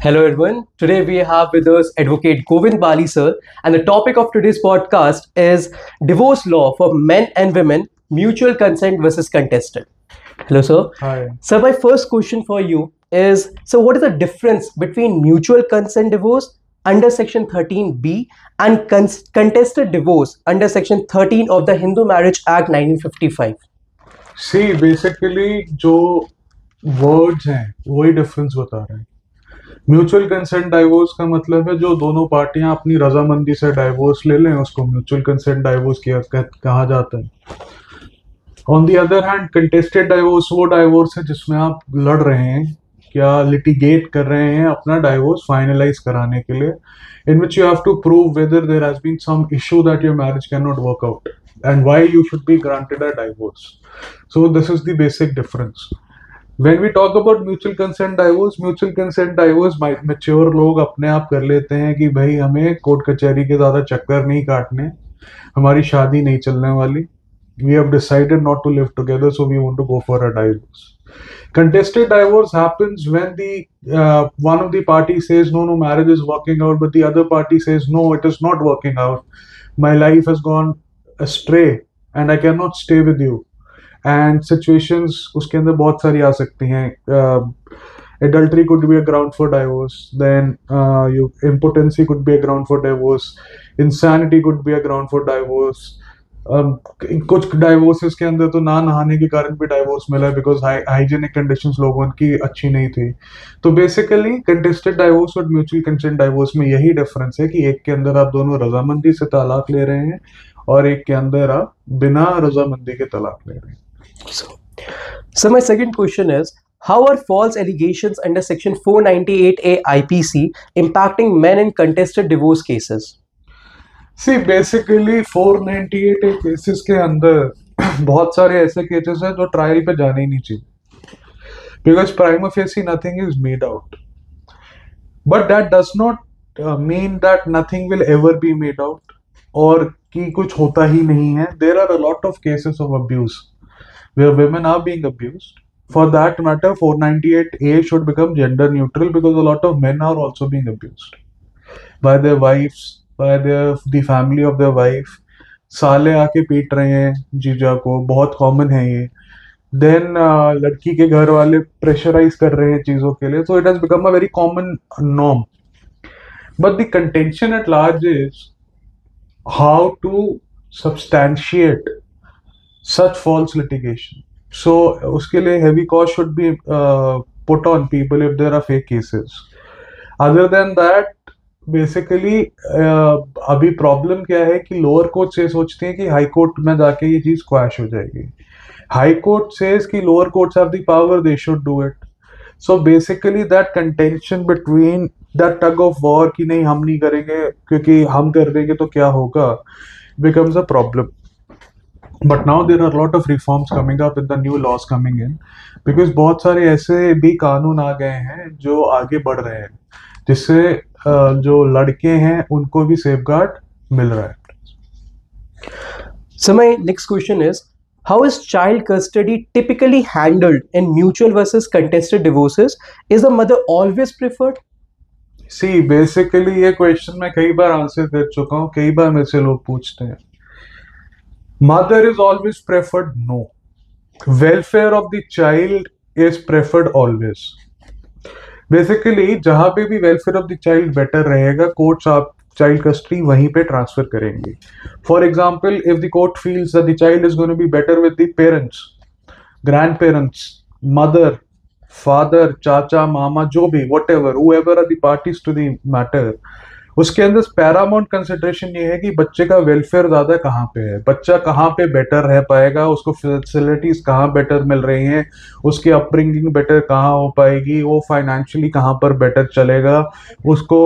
Hello, everyone. Today we have with us Advocate Govind Bali, sir, and the topic of today's podcast is divorce law for men and women, mutual consent versus contested. Hello, sir. Hi. Sir, my first question for you is: so, what is the difference between mutual consent divorce under Section 13B and contested divorce under Section 13 of the Hindu Marriage Act 1955? See, basically जो words हैं वही difference बता रहे हैं। Mutual consent divorce का मतलब है जो दोनों पार्टियां अपनी रजामंदी से डाइवोर्स ले लें, उसको म्यूचुअल कंसेंट डाइवोर्स कहा जाता है। On the other hand contested divorce वो डाइवोर्स है जिसमें आप लड़ रहे हैं या लिटिगेट कर रहे हैं अपना डाइवोर्स फाइनलाइज कराने के लिए, in which you have to prove whether there has been some issue that your marriage can not work out and why you should be granted a divorce. So this is the basic difference. When we talk about mutual consent divorce mature लोग अपने आप कर लेते हैं कि भाई हमें court कचहरी के ज़्यादा चक्कर नहीं काटने, हमारी शादी नहीं चलने वाली, we have decided not to live together, so we want to go for a divorce. Contested divorce happens when the one of the party says no, marriage is working out, but the other party says no, it is not working out. My life has gone astray and I cannot stay with you. And situations उसके अंदर बहुत सारी आ सकती हैं. Adultery could be a ground for divorce. Then impotency could be a ground for divorce. Insanity could be a ground for divorce. कुछ डाइवोर्सेस के अंदर तो ना नहाने के कारण भी डाइवोर्स मिला है बिकॉज हाइजीनिक कंडीशंस लोगों की अच्छी नहीं थी. तो बेसिकली कंटेस्टेड डाइवोर्स और म्यूचुअल कंसेंट डाइवोर्स में यही डिफरेंस है कि एक के अंदर आप दोनों रजामंदी से तलाक ले रहे हैं और एक के अंदर आप बिना रजामंदी के तलाक ले रहे हैं. So my second question is, how are false allegations under Section 498A IPC impacting men in contested divorce cases? See, basically 498A cases के अंदर बहुत सारे ऐसे केसेस हैं जो ट्रायल पे जाने ही नहीं चाहिए because prima facie nothing is made out, but that does not mean that nothing will ever be made out और कि कुछ होता ही नहीं है. There are a lot of cases of abuse where women are being abused. For that matter, 498A should become gender neutral because a lot of men are also being abused by their wives, by the family of their wife. साले आके पीट रहे हैं जीजा को, बहुत common है ये. देन लड़की के घर वाले प्रेशराइज कर रहे हैं चीजों के लिए, so it has become a very common norm. But the contention at large is how to substantiate such false litigation. So उसके लिए heavy cost should be put on people if there are fake cases. Other than that, basically अभी problem क्या है कि lower court से सोचते हैं कि हाई कोर्ट में जाके ये चीज क्वैश हो जाएगी. हाई कोर्ट सेज कि lower courts have the power, they should do it. So basically that contention between that tug of war कि नहीं हम नहीं करेंगे क्योंकि हम कर देंगे तो क्या होगा, becomes a problem. But now there are a lot of reforms coming up with the new laws coming in because बहुत सारे ऐसे भी कानून आ गए हैं जो आगे बढ़ रहे हैं जिससे जो लड़के हैं उनको भी सेफगार्ड मिल रहा है. So my next question is, how is child custody typically handled in mutual versus contested divorces? Is the mother always preferred? See, basically ये क्वेश्चन मैं कई बार आंसर कर चुका हूँ, कई बार मेरे से लोग पूछते हैं. Mother is always preferred? No. Welfare of the child is preferred always. Basically, जहां पे भी welfare of the child better रहेगा, courts आप child custody वहीं पे transfer करेंगे. For example, if the court feels that the child is going to be better with the parents, grandparents, mother, father, चाचा, मामा, जो भी, whatever, whoever are the parties to the matter, उसके अंदर Paramount consideration ये है कि बच्चे का वेलफेयर ज्यादा कहाँ पे है, बच्चा कहाँ पे बेटर रह पाएगा, उसको फैसिलिटीज कहाँ बेटर मिल रही हैं, उसकी अपब्रिंगिंग बेटर कहाँ हो पाएगी, वो फाइनेंशियली कहाँ पर बेटर चलेगा, उसको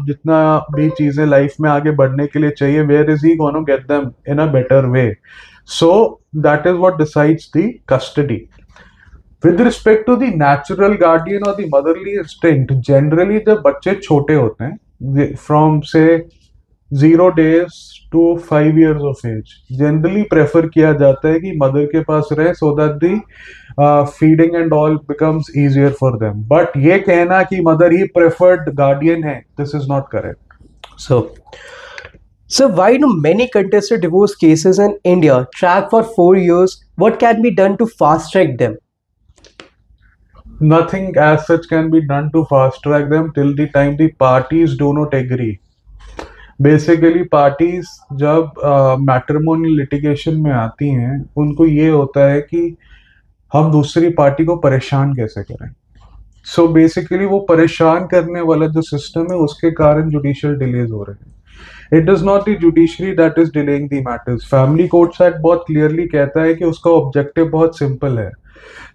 जितना भी चीजें लाइफ में आगे बढ़ने के लिए चाहिए, where is he gonna get them in a better way. So that is what decides the custody. With respect to the natural guardian or the motherly instinct, generally जब बच्चे छोटे होते हैं, from say 0 days to 5 years of age generally prefer किया जाता है कि mother के पास रहे so that the feeding and all becomes easier for them, but ये कहना कि मदर ही प्रेफर्ड गार्डियन है, this is not correct. So why do many contested divorce cases in India track for 4 years? What can be done to fast track them? Nothing as such can be done to fast track them till the time the parties do not agree. Basically parties जब matrimonial litigation में आती हैं उनको ये होता है कि हम दूसरी पार्टी को परेशान कैसे करें। सो बेसिकली वो परेशान करने वाला जो सिस्टम है उसके कारण जुडिशियल डिलेज हो रहे हैं। It is not the judiciary that is delaying the matters. Family courts act बहुत क्लियरली कहता है कि उसका ऑब्जेक्टिव बहुत सिंपल है।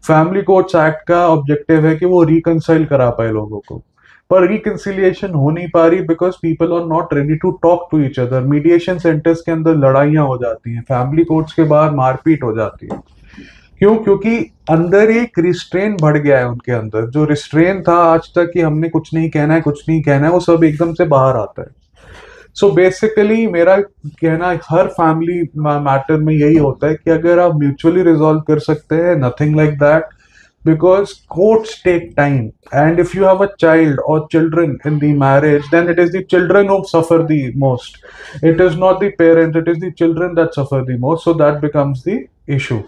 फैमिली कोर्ट्स एक्ट का ऑब्जेक्टिव है कि वो रिकंसाइल करा पाए लोगों को, पर रिकंसिलिएशन हो नहीं पा रही because people are not ready to talk to each other. Mediation centres के अंदर लड़ाइयां हो जाती हैं, फैमिली कोर्ट्स के बाहर मारपीट हो जाती है। क्यों? क्योंकि अंदर एक रिस्ट्रेन बढ़ गया है उनके अंदर। जो रिस्ट्रेन था आज तक कि हमने कुछ नहीं कहना है, कुछ नहीं कहना है, वो सब एकदम से बाहर आता है। सो बेसिकली मेरा कहना हर फैमिली मैटर में यही होता है कि अगर आप म्यूचुअली रिजॉल्व कर सकते हैं, nothing like that, because courts take time, and if you have a child or children in the marriage, then it is the children who suffer the most. It is not the parents, it is the children that suffer the most, so that becomes the issue.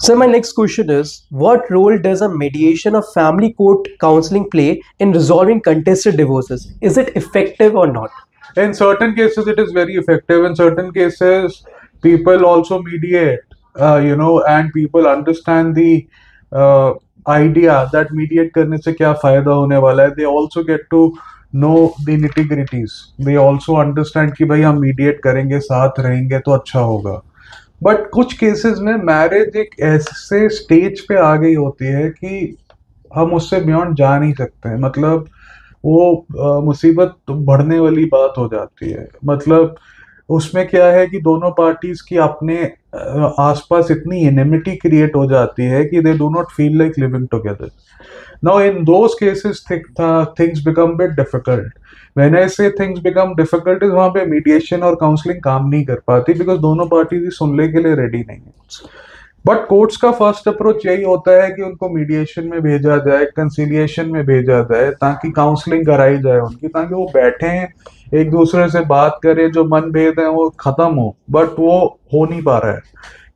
So my next question is, what role does a mediation or family court counseling play in resolving contested divorces? Is it effective or not? In certain cases it is very effective. In certain cases people also mediate, and people understand the idea that mediate करने से क्या फायदा होने वाला है। They also get to know the nitty-gritties. They also understand कि भाई हम mediate करेंगे, साथ रहेंगे तो अच्छा होगा। बट कुछ केसेस में मैरिज एक ऐसे स्टेज पे आ गई होती है कि हम उससे बियॉन्ड जा नहीं सकते। मतलब वो मुसीबत बढ़ने वाली बात हो जाती है। मतलब उसमें क्या है कि दोनों पार्टीज की अपने आसपास इतनी एनिमिटी क्रिएट हो जाती है कि they do not feel like living together. Now in those cases things become bit difficult. When I से थिंग्स बिकम डिफिकल्ट इज वहां पे मीडिएशन और काउंसलिंग काम नहीं कर पाती बिकॉज दोनों पार्टीज सुनने के लिए रेडी नहीं है। बट कोर्ट्स का फर्स्ट अप्रोच यही होता है कि उनको मीडिएशन में भेजा जाए, कंसिलिएशन में भेजा जाए, ताकि काउंसलिंग कराई जाए उनकी, ताकि वो बैठे एक दूसरे से बात करें, जो मनभेद है वो खत्म हो। बट वो हो नहीं पा रहा है।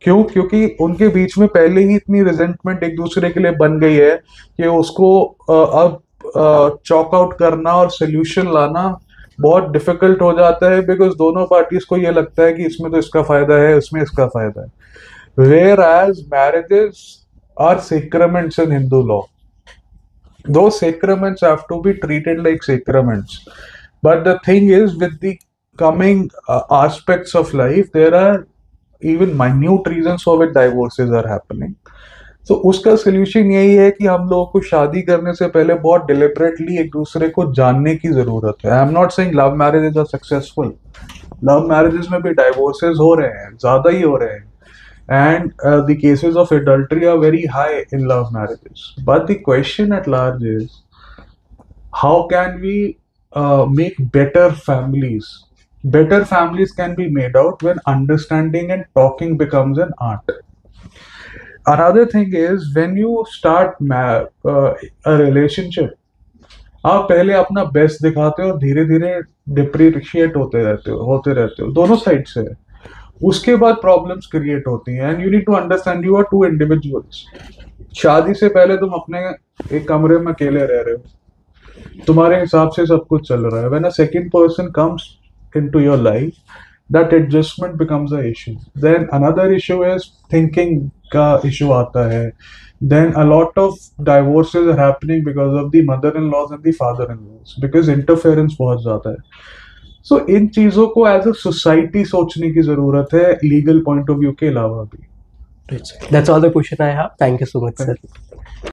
क्यों? क्योंकि उनके बीच में पहले ही इतनी रिजेंटमेंट एक दूसरे के लिए बन गई है कि उसको अब चॉक आउट करना और सोल्यूशन लाना बहुत डिफिकल्ट हो जाता है बिकॉज दोनों पार्टीज को ये लगता है कि इसमें तो इसका फायदा है, इसमें इसका फायदा है। Whereas marriages are sacraments in Hindu law. Those sacraments have to be treated like sacraments. But the thing is, with the coming aspects of life, there are even minute reasons for which divorces are happening. So उसका solution यही है कि हम लोगों को शादी करने से पहले बहुत deliberately एक दूसरे को जानने की जरूरत है। I am not saying love marriages are successful. Love marriages में भी divorces हो रहे हैं, ज्यादा ही हो रहे हैं। And the cases of adultery are very high in love marriages. But the question at large is, how can we make better families? Better families can be made out when understanding and talking becomes an art. Another thing is, when you start a relationship, आप पहले अपना best दिखाते हो और धीरे धीरे depreciate होते रहते हो दोनों साइड से। उसके बाद प्रॉब्लम्स क्रिएट होती हैं and you need to understand you are two individuals. शादी से पहले तुम अपने एक कमरे में अकेले रह रहे हो, तुम्हारे हिसाब से सब कुछ चल रहा है। When a second person comes into your life, that adjustment becomes a issue. Then another issue is thinking का इशू आता है। Then a lot of divorces are happening because of the mother in laws and the father in laws, because interference बहुत ज्यादा है। सो इन चीजों को as a society सोचने की जरूरत है, लीगल पॉइंट ऑफ व्यू के अलावा भी। That's all the question I have. Thank you so much, sir.